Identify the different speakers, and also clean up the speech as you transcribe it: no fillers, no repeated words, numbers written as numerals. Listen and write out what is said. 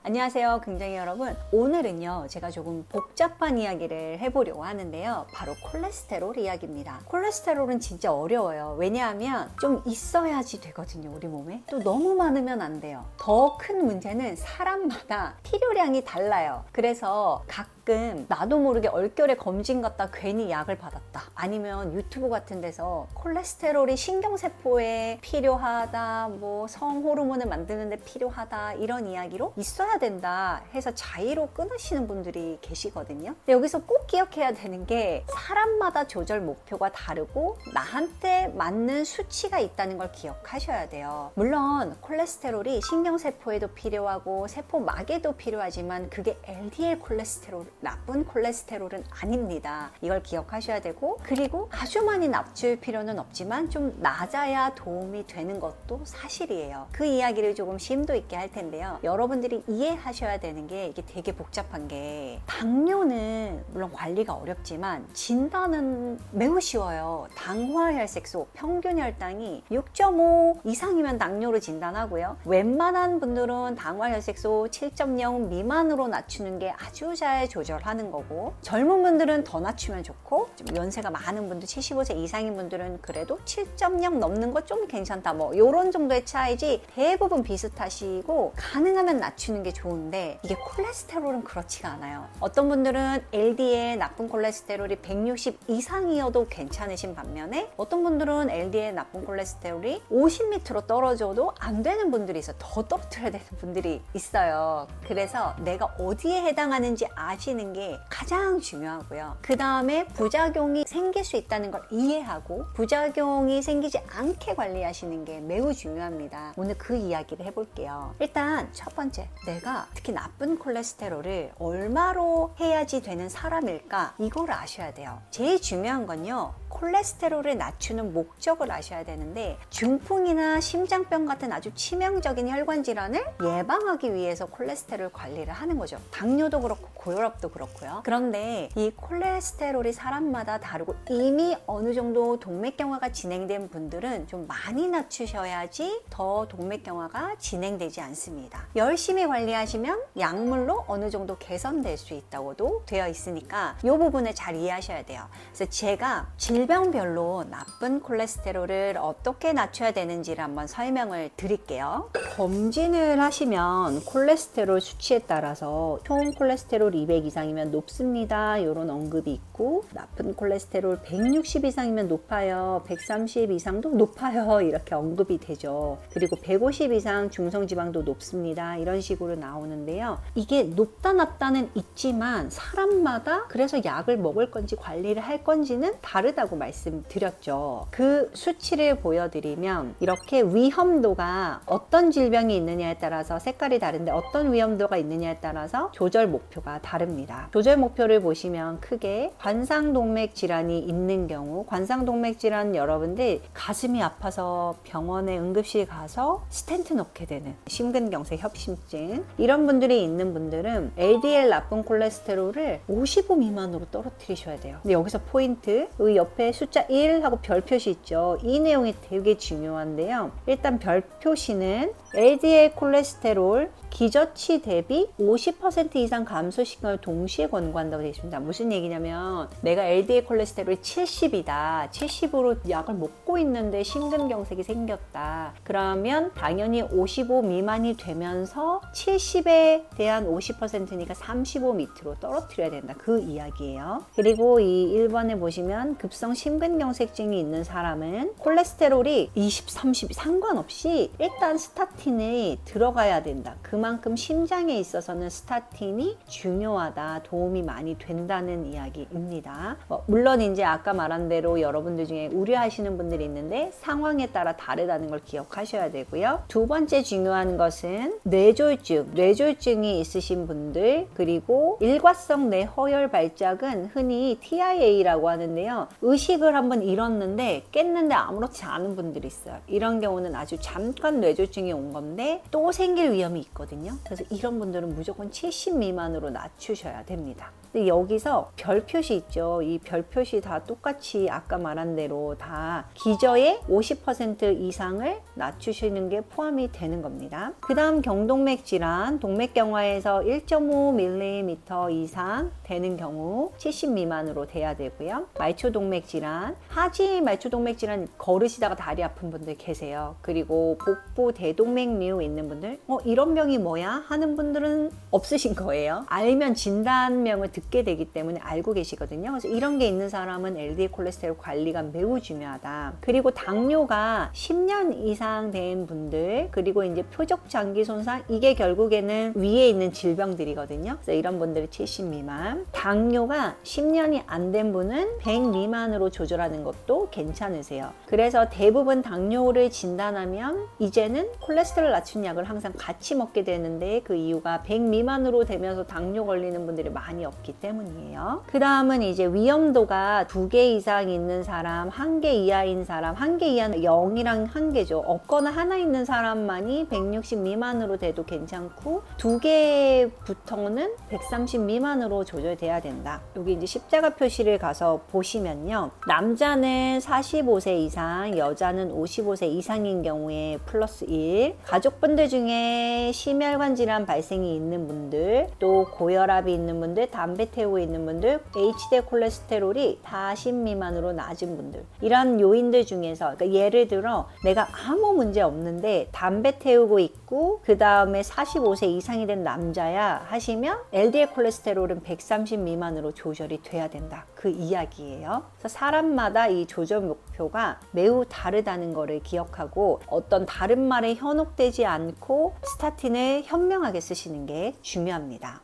Speaker 1: 안녕하세요, 굉장히 여러분. 오늘은요, 제가 조금 복잡한 이야기를 해보려고 하는데요. 바로 콜레스테롤 이야기입니다. 콜레스테롤은 진짜 어려워요. 왜냐하면 좀 있어야지 되거든요, 우리 몸에. 또 너무 많으면 안 돼요. 더 큰 문제는 사람마다 필요량이 달라요. 그래서 가끔 나도 모르게 얼결에 검진 갔다 괜히 약을 받았다. 아니면 유튜브 같은 데서 콜레스테롤이 신경세포에 필요하다, 뭐 성호르몬을 만드는데 필요하다, 이런 이야기로 있어야 된다 해서 자의로 끊으시는 분들이 계시거든요. 근데 여기서 꼭 기억해야 되는 게 사람마다 조절 목표가 다르고 나한테 맞는 수치가 있다는 걸 기억하셔야 돼요. 물론 콜레스테롤이 신경세포에도 필요하고 세포막에도 필요하지만 그게 LDL 콜레스테롤, 나쁜 콜레스테롤은 아닙니다. 이걸 기억하셔야 되고, 그리고 아주 많이 납줄 필요는 없지만 좀 낮아야 도움이 되는 것도 사실이에요. 그 이야기를 조금 심도 있게 할 텐데요. 여러분들이 이해하셔야 되는 게 이게 되게 복잡한 게, 당뇨는 물론 관리가 어렵지만 진단은 매우 쉬워요. 당화혈색소 평균 혈당이 6.5 이상이면 당뇨로 진단하고요. 웬만한 분들은 당화혈색소 7.0 미만으로 낮추는 게 아주 잘 조절하는 거고, 젊은 분들은 더 낮추면 좋고, 좀 연세가 많은 분들 75세 이상인 분들은 그래도 7.0 넘는 거 좀 괜찮다, 뭐 요런 정도의 차이지 대부분 비슷하시고 가능하면 낮추는 게 좋은데, 이게 콜레스테롤은 그렇지가 않아요. 어떤 분들은 LDL 나쁜 콜레스테롤이 160 이상이어도 괜찮으신 반면에, 어떤 분들은 LDL 나쁜 콜레스테롤이 50 밑으로 떨어져도 안 되는 분들이 있어요. 더 떨어뜨려야 되는 분들이 있어요. 그래서 내가 어디에 해당하는지 아시는 게 가장 중요하고요. 그 다음에 부작용이 생길 수 있다는 걸 이해하고 부작용이 생기지 않게 관리하시는 게 매우 중요합니다. 오늘 그 이야기를 해볼게요. 일단 첫 번째, 내가 특히 나쁜 콜레스테롤을 얼마로 해야지 되는 사람일까, 이걸 아셔야 돼요. 제일 중요한 건요, 콜레스테롤을 낮추는 목적을 아셔야 되는데, 중풍이나 심장병 같은 아주 치명적인 혈관 질환을 예방하기 위해서 콜레스테롤 관리를 하는 거죠. 당뇨도 그렇고 고혈압도 그렇고요. 그런데 이 콜레스테롤이 사람마다 다르고, 이미 어느 정도 동맥경화가 진행된 분들은 좀 많이 낮추셔야지 더 동맥경화가 진행되지 않습니다. 열심히 관리하시면 약물로 어느 정도 개선될 수 있다고도 되어 있으니까 이 부분을 잘 이해하셔야 돼요. 그래서 제가 질병별로 나쁜 콜레스테롤을 어떻게 낮춰야 되는지를 한번 설명을 드릴게요. 검진을 하시면 콜레스테롤 수치에 따라서 총 콜레스테롤 200 이상이면 높습니다, 이런 언급이 있고, 나쁜 콜레스테롤 160 이상이면 높아요, 130 이상도 높아요, 이렇게 언급이 되죠. 그리고 150 이상 중성지방도 높습니다, 이런 식으로 나오는데요. 이게 높다 낮다는 있지만 사람마다 그래서 약을 먹을 건지 관리를 할 건지는 다르다고 말씀드렸죠. 그 수치를 보여드리면 이렇게 위험도가 어떤 질병이 있느냐에 따라서 색깔이 다른데, 어떤 위험도가 있느냐에 따라서 조절 목표가 다릅니다. 조절 목표를 보시면 크게 관상동맥 질환이 있는 경우, 관상동맥 질환 여러분들 가슴이 아파서 병원에 응급실 가서 스텐트 넣게 되는 심근경색 협심증, 이런 분들이 있는 분들은 LDL 나쁜 콜레스테롤을 55 미만으로 떨어뜨리셔야 돼요. 근데 여기서 포인트, 이 옆에 숫자 1 하고 별 표시 있죠. 이 내용이 되게 중요한데요. 일단 별 표시는 LDL 콜레스테롤 기저치 대비 50% 이상 감소시킨걸 동시에 권고한다고 되어 있습니다. 무슨 얘기냐면, 내가 LDL 콜레스테롤이 70이다. 70으로 약을 먹고 있는데 심근경색이 생겼다. 그러면 당연히 55 미만이 되면서 70에 대한 50%니까 35 밑으로 떨어뜨려야 된다, 그 이야기예요. 그리고 이 1번에 보시면 급성 심근경색증이 있는 사람은 콜레스테롤이 20, 30 상관없이 일단 스타틴이 들어가야 된다. 그만큼 심장에 있어서는 스타틴이 중요하다, 도움이 많이 된다는 이야기입니다. 물론 이제 아까 말한 대로 여러분들 중에 우려하시는 분들이 있는데 상황에 따라 다르다는 걸 기억하셔야 되고요. 두 번째 중요한 것은 뇌졸중이 있으신 분들, 그리고 일과성 뇌허혈 발작은 흔히 TIA라고 하는데요. 의식을 한번 잃었는데 깼는데 아무렇지 않은 분들이 있어요. 이런 경우는 아주 잠깐 뇌졸중이 온 건데 또 생길 위험이 있거든요. 그래서 이런 분들은 무조건 70 미만으로 낮추셔야 됩니다. 근데 여기서 별 표시 있죠. 이 별 표시 다 똑같이 아까 말한 대로 다 기저의 50% 이상을 낮추시는 게 포함이 되는 겁니다. 그 다음 경동맥 질환, 동맥경화에서 1.5mm 이상 되는 경우 70 미만으로 돼야 되고요. 말초동맥 질환, 하지 말초동맥 질환 걸으시다가 다리 아픈 분들 계세요. 그리고 복부 대동맥류 있는 분들, 이런 병이 뭐야? 하는 분들은 없으신 거예요. 알면 진단명을 듣게 되기 때문에 알고 계시거든요. 그래서 이런 게 있는 사람은 LDL 콜레스테롤 관리가 매우 중요하다. 그리고 당뇨가 10년 이상 된 분들, 그리고 이제 표적 장기 손상, 이게 결국에는 위에 있는 질병들이거든요. 그래서 이런 분들이 70 미만. 당뇨가 10년이 안 된 분은 100 미만으로 조절하는 것도 괜찮으세요. 그래서 대부분 당뇨를 진단하면 이제는 콜레스테롤 낮춘 약을 항상 같이 먹게 되는데 그 이유가 100 미만으로 되면서 당뇨 걸리는 분들이 많이 없기 때문이에요. 그 다음은 이제 위험도가 2개 이상 있는 사람, 1개 이하인 사람, 1개 이하는 0이랑 1개죠. 없거나 하나 있는 사람만이 160 미만으로 돼도 괜찮고 2개부터는 130 미만으로 조절돼야 된다. 여기 이제 십자가 표시를 가서 보시면요. 남자는 45세 이상, 여자는 55세 이상인 경우에 플러스 1, 가족분들 중에 심혈관 질환 발생이 있는 분들, 또 고혈압이 있는 분들, 담배 태우고 있는 분들, HDL 콜레스테롤이 40 미만으로 낮은 분들, 이런 요인들 중에서 그러니까 예를 들어 내가 아무 문제 없는데 담배 태우고 있고 그 다음에 45세 이상이 된 남자야 하시면 LDL 콜레스테롤은 130 미만으로 조절이 돼야 된다. 그 이야기예요. 그래서 사람마다 이 조절 목표가 매우 다르다는 거를 기억하고 어떤 다른 말에 현혹되지 않고 스타틴을 현명하게 쓰시는 게 중요합니다.